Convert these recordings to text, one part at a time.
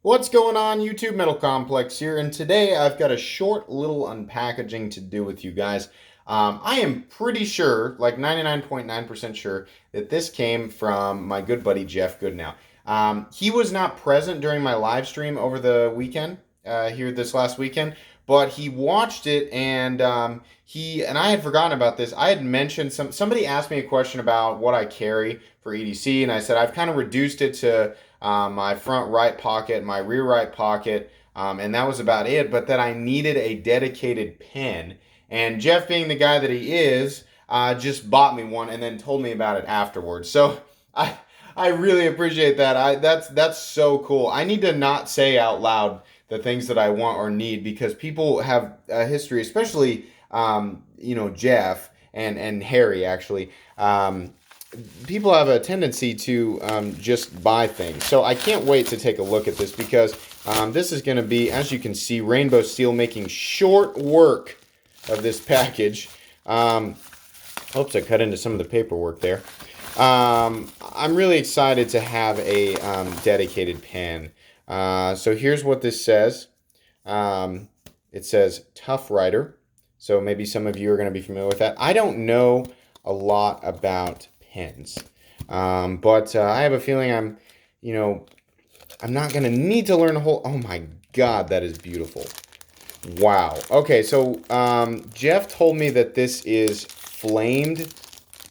What's going on, YouTube? Metal Complex here, and today I've got a short little unpackaging to do with you guys. I am pretty sure, like 99.9% sure, that this came from my good buddy Jeff Goodnow. He was not present during my live stream over the weekend, here this last weekend, but he watched it, and I had forgotten about this. I had mentioned somebody asked me a question about what I carry for EDC, and I said I've kind of reduced it to my front right pocket, my rear right pocket, and that was about it. But that I needed a dedicated pen. And Jeff, being the guy that he is, just bought me one and then told me about it afterwards. So I I really appreciate that. That's so cool. I need to not say out loud the things that I want or need because people have a history, especially Jeff and Harry actually. People have a tendency to just buy things. So I can't wait to take a look at this because this is going to be, as you can see, Rainbow Steel making short work of this package. Oops, I cut into some of the paperwork there. I'm really excited to have a dedicated pen. So here's what this says. It says Tough Rider. So maybe some of you are going to be familiar with that. I don't know a lot about pens. But I have a feeling I'm not going to need to learn a whole... Oh my God, that is beautiful. Wow. Okay, so Jeff told me that this is flamed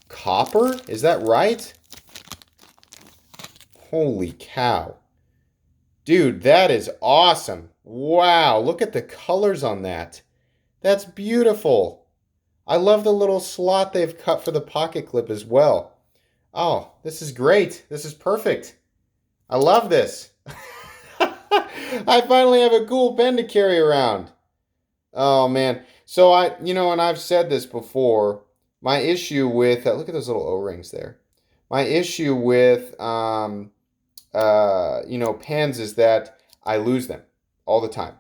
copper. Is that right? Holy cow. Dude, that is awesome. Wow, look at the colors on that. That's beautiful. I love the little slot they've cut for the pocket clip as well. Oh, this is great. This is perfect. I love this. I finally have a cool pen to carry around. Oh, man. So and I've said this before, my issue with, look at those little O-rings there. My issue with, pens is that I lose them all the time.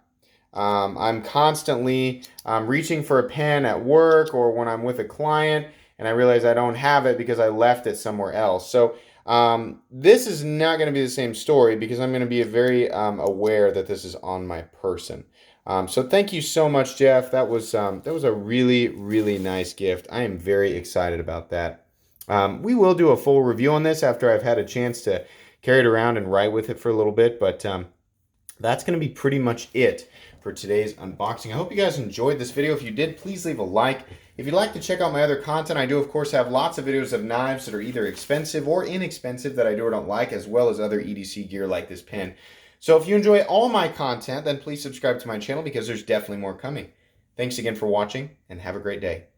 I'm constantly reaching for a pen at work or when I'm with a client and I realize I don't have it because I left it somewhere else. So this is not going to be the same story because I'm going to be very aware that this is on my person. So thank you so much, Jeff. That was a really, really nice gift. I am very excited about that. We will do a full review on this after I've had a chance to carry it around and write with it for a little bit, but that's going to be pretty much it for today's unboxing. I hope you guys enjoyed this video. If you did, please leave a like. If you'd like to check out my other content, I do, of course, have lots of videos of knives that are either expensive or inexpensive that I do or don't like, as well as other EDC gear like this pen. So if you enjoy all my content, then please subscribe to my channel because there's definitely more coming. Thanks again for watching, and have a great day.